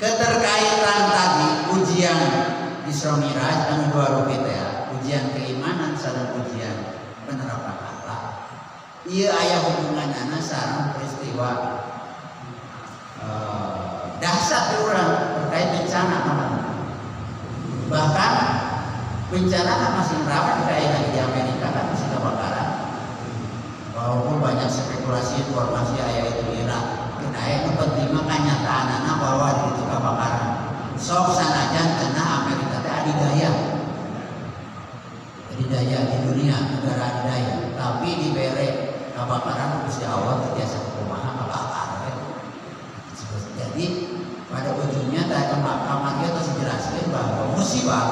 keterkaitan tadi ujian Isra Miraj dan dua rupiah ya, ujian keimanan sareng ujian penerapan akhlak. Ieu aya hubunganana sareng peristiwa dahsyat urang terkait bencana namanya. Bahkan bencana kan masih ramai kayak di Amerika kan masih kebakaran. Walaupun banyak spekulasi informasi aya itu Irak. Kenaik penting kenyataan bahwa itu kebakaran. Sok sanajan kena Amerika teh adidaya. Adidaya di dunia, negara adidaya. Tapi di bere kebakaran Gusti Allah terbiasa kumaha kebakaran. Jadi pada ujungnya tadi kemarin kita jelaskan bahwa musibah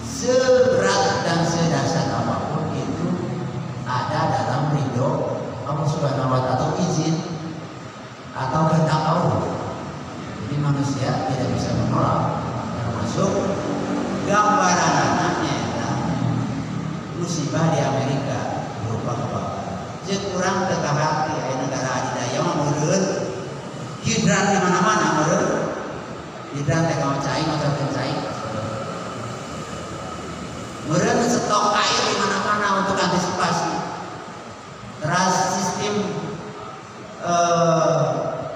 seberat dan sedahsyat apapun itu ada dalam ridho Allah Subhanahu wa Ta'ala atau izin atau kehendak Allah. Jadi manusia tidak bisa menolak. Termasuk gambaran anaknya musibah di Amerika berupa kebakaran. Jadi kurang teka hati negara adidaya meureun hidran di mana-mana meureun. Hidran teh kawan cai atau pencai. Meureun stok air di mana-mana untuk antisipasi. Terus sistem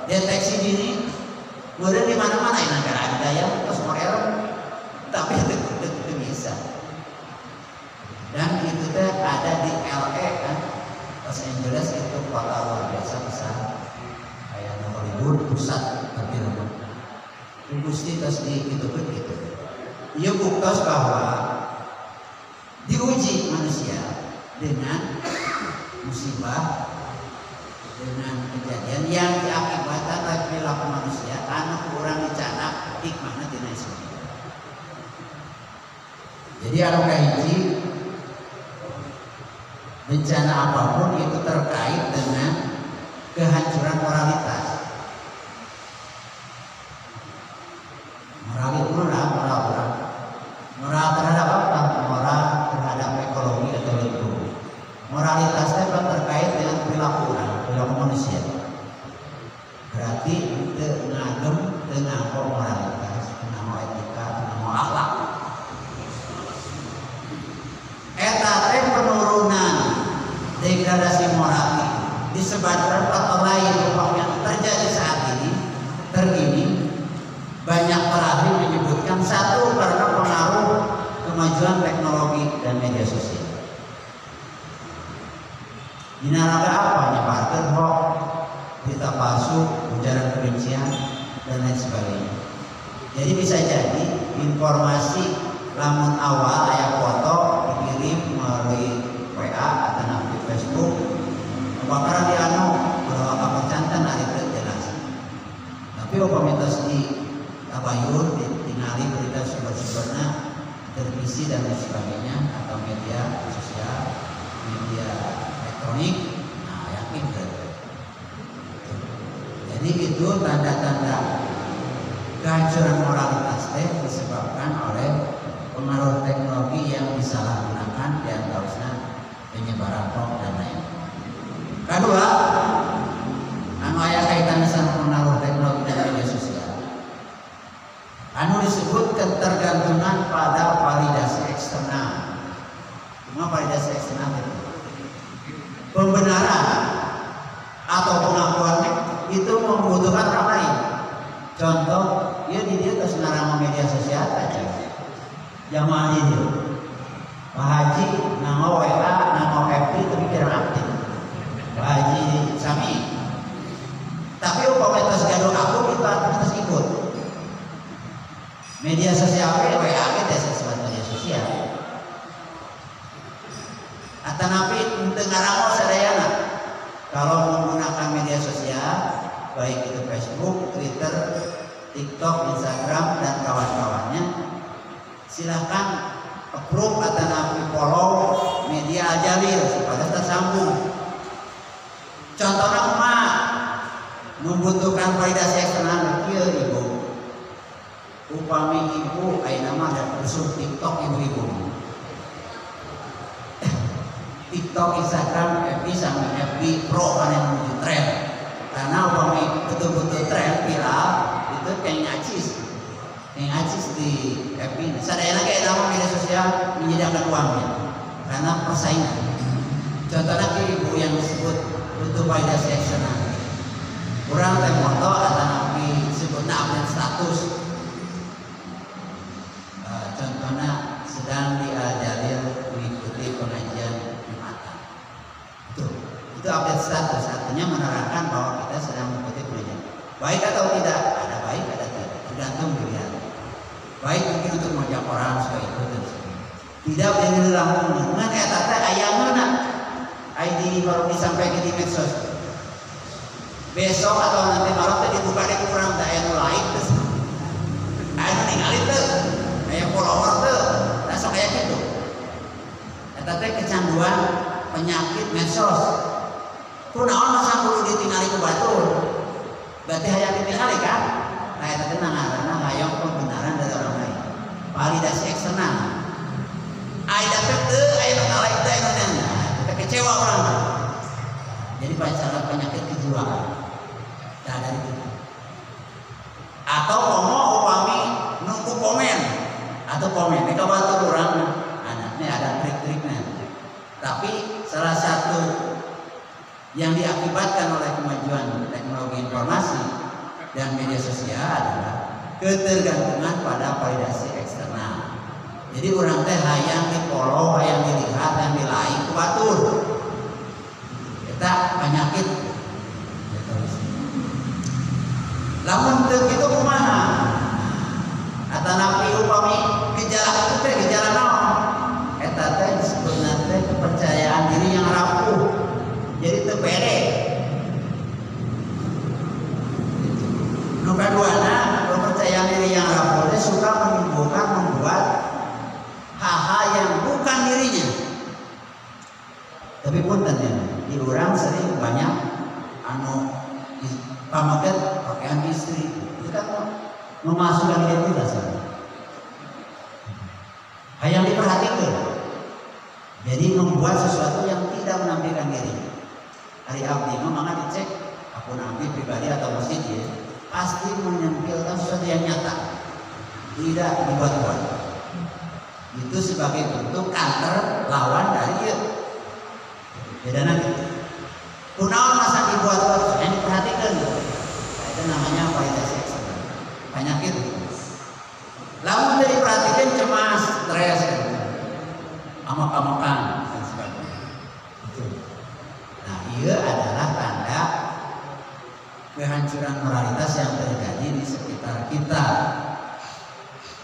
deteksi dini meureun di mana-mana ya negara adidaya terus modern tapi itu bisa. Dan itu teh ada di LA kan, Los Angeles itu kota luar biasa besar. Kayak Hollywood pusat perfilman. Gusti terus di gitu. Ia buktos bahwa diuji manusia dengan musibah, dengan kejadian yang diakibatkan oleh perilaku manusia karena kurang dicana hikmahna tina Islam. Jadi anu kahiji bencana apapun itu terkait dengan kehancuran moralitas. Moral terhadap apa? Moral terhadap ekonomi atau lingkungan. Moralitasnya kan terkait dengan perilaku manusia. Berarti itu ngagem dengan moralitas, dengan etika, dengan akhlak. Eta teh penurunan degradasi moral disebabkan faktor lain yang terjadi saat ini terkini. Banyak ahli menyebutkan satu karena pengaruh kemajuan teknologi dan media sosial. Dinaraga apa? Nyebarkan hoax, berita palsu, ujaran kebencian dan lain sebagainya. Jadi bisa jadi informasi lamun awal aya foto dikirim melalui WA atau di Facebook, kebakaran di anu bahwa kapacantan hari itu jelas. Tapi upamitos di tabayun ditinggali berita sumber-sumbernya televisi dan lain sebagainya atau media sosial, media elektronik, nah yakin kan. Jadi itu tanda-tanda kehancuran moralitas disebabkan oleh pengaruh teknologi yang disalahgunakan di antaranya penyebaran hoax dan lain. Kedua, anu aya kaitanna sama pengaruh teknologi dan media sosial. Anu disebut ketergantungan pada validasi eksternal. Cuma validasi eksternal itu pembenaran atau pengakuan itu membutuhkan orang lain. Contoh, dia di dia terus ngarang media sosial aja. Jamaah di dia. Pak Haji nama WA, nama FB tapi kurang aktif. Pak Haji Sami. Tapi upama terus gaduh aku kita terus ikut. Media sosial WA kita sesuatu media sosial. Atau nabi untuk ngarang sadayana. Kalau menggunakan media sosial, baik itu Facebook, Twitter, TikTok, Instagram dan kawan-kawannya, silahkan approve atau nabi follow media Al-Jalil supaya tersambung. Contohnya membutuhkan validasi eksternal kieu ibu. Upami ibu aya nama ada kursus TikTok ibu-ibu. TikTok, Instagram, FB sampai FB Pro kan yang menuju tren. Karena upami betul-betul tren viral itu kayak ngaji happy. Sadayana kayak nama media sosial menyediakan uangnya karena persaingan. Contohnya ke ibu yang disebut untuk validasi eksternal. Kurang teh moto atau nabi sebutnya update status. Contohnya sedang diajarin mengikuti pengajian Jumatan. Itu update status, artinya menerangkan bahwa kita sedang mengikuti pengajian. Baik atau tidak, ada baik ada tidak, tergantung dilihat. Baik mungkin untuk mengajak orang supaya ikut dan sebagainya. Tidak menjadi lambung. Dengan kata ayam mana? ID baru disampaikan di medsos. Besok atau nanti malam tadi dibuka deh kurang tak yang lain terus. Ayo ninggalin tuh, kayak follower tuh, langsung kayak gitu. Kata kecanduan penyakit medsos. Kunaon masa kudu ditinggali ke batur. Berarti hayang ditinggali kan? Nah itu tenang karena hayang pembenaran dari orang lain. Validasi eksternal. Ai dapat tuh, ai ngalai tuh, ai nanya. Kita kecewa orang. Jadi pacaran penyakit kejiwaan. Nah dari itu. Atau upami nunggu komen atau komen. Ini kabar orang. Anaknya ada trik-triknya. Tapi salah satu yang diakibatkan oleh kemajuan teknologi informasi dan media sosial adalah ketergantungan pada validasi eksternal. Jadi orang teh hayang di-follow, hayang dilihat, hayang di-like ku batur. Kita penyakit. Lamun teu kitu kumaha? Atanapi upami gejala itu teh gejala naon? Eta teh disebutna teh kepercayaan diri yang rapuh. Jadi teu pede. Nu kaduana, kepercayaan diri yang rapuh teh suka membuat hal-hal yang bukan dirinya. Tapi punten ya, di orang sering banyak anu pamaket pakaian istri. Itu kan memasukkan identitas. Hayang diperhatikan. Jadi membuat sesuatu yang tidak menampilkan diri. Hari abdi maka dicek akun abdi pribadi atau masjid ya, pasti menampilkan sesuatu yang nyata, tidak dibuat-buat. Itu sebagai bentuk counter lawan dari itu. Beda nanti. Kunaon masa dibuat-buat yang diperhatikan. Itu namanya validasi eksternal. Penyakit. Lamun dari perhatikan cemas, stres, amok-amokan dan sebagainya. Itu. Nah, ia adalah tanda kehancuran moralitas yang terjadi di sekitar kita.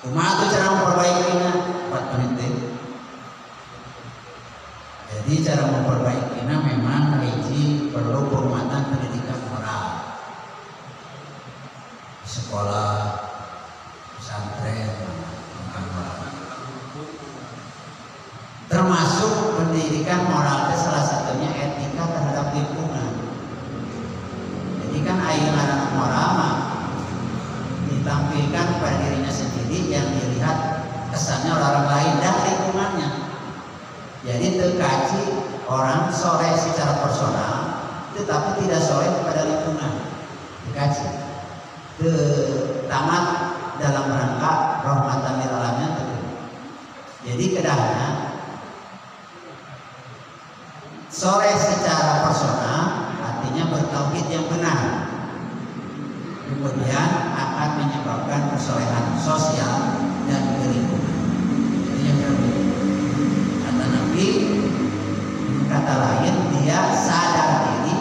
Kumaha tuh cara memperbaikinya? 4 menit. Jadi cara memperbaikinya memang hiji perlu penguatan pendidikan moral. Sekolah, pesantren, termasuk pendidikan moral itu salah satunya etika terhadap lingkungan. Jadi kan ayeuna moral mah ditampilkan pada dirinya sendiri yang dilihat kesannya orang lain dan lingkungannya. Jadi terkaji orang soleh secara personal, tetapi tidak soleh kepada lingkungan. Terkaji, tamat dalam rangka rahmatan lil alamin. Jadi kedahnya soleh secara personal artinya bertauhid yang benar, kemudian akan menyebabkan kesolehan sosial dan lingkungan. Kata Nabi, kata lain dia sadar diri,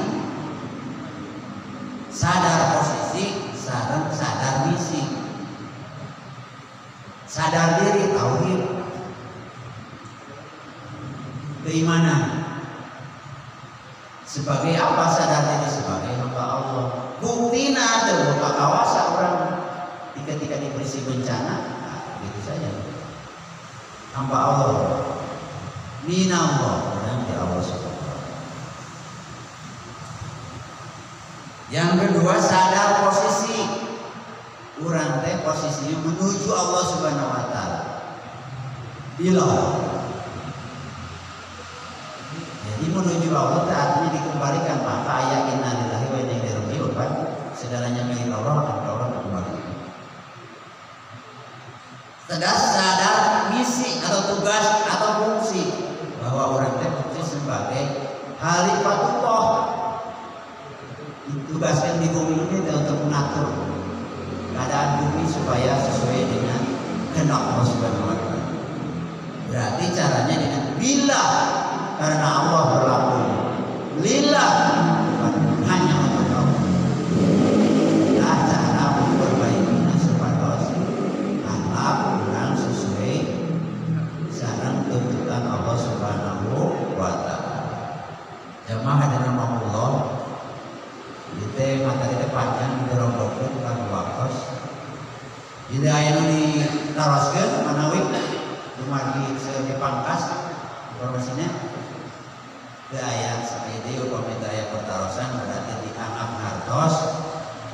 sadar posisi, sadar misi, sadar diri, tauhid, keimanan. Sebagai apa sadar diri? Sebagai hamba Allah. Buktina ada kawasa orang ketika diberi bencana, nah, gitu saja. Hamba Allah, minallah, dan di Allah subhanahu. Yang kedua sadar posisi. Orang teh posisinya menuju Allah subhanahu wa ta'ala. Bila jadi menuju Allah artinya dikembalikan, maka ayat inna lillahi wa inna ilaihi raji'un kan segalanya milik Allah akan Allah kembali. ditugaskan di bumi ini untuk mengatur keadaan bumi supaya sesuai dengan kehendak Allah Subhanahu wa taala. Berarti caranya dengan bila, karena Allah berlaku lillah, bukan hanya untuk Allah. Nah, cara memperbaiki supados akhlak kurang sesuai sareng tuntutan Allah Subhanahu wa taala. Jamaah hadirin Allah, kita materi panjang dironggokeun ka waktos. Jadi aya nu ditaroskeun manawi dumadi dipangkas informasinya ke aya sakitu upami aya pertarosan berarti dianggap ngartos.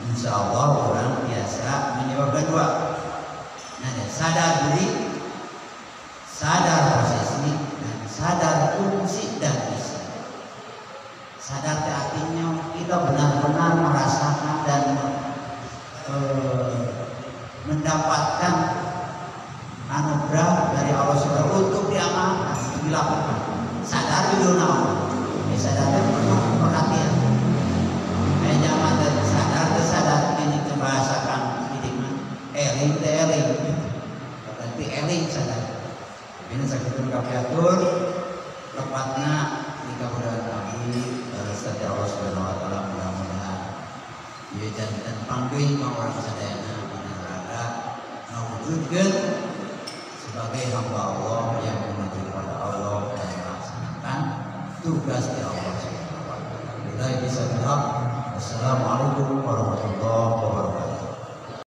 Insyaallah orang biasa menyebabkan dua. Nah, sadar diri, sadar posisi, dan sadar fungsi dan misi. Sadar artinya kita benar-benar merasakan dan mendapatkan anugerah dari Allah Subhanahu untuk diamalkan, dilakukan. Sadar di dunia, sadarnya penuh perhatian. Jangan sadar ini membahasakan hidup eling berarti eling sadar. Ini sakitun kapiatur tepatnya di kabupaten Nabi setiap Allah Subhanahu wa taala mudah-mudahan ieu jantan panggih ka urang sadayana pinaraga mewujudkeun sebagai hamba Allah yang menuju kepada Allah dan melaksanakan tugas di Allah Subhanahu wa taala. Bila bisa bilang, wassalamualaikum warahmatullahi wabarakatuh.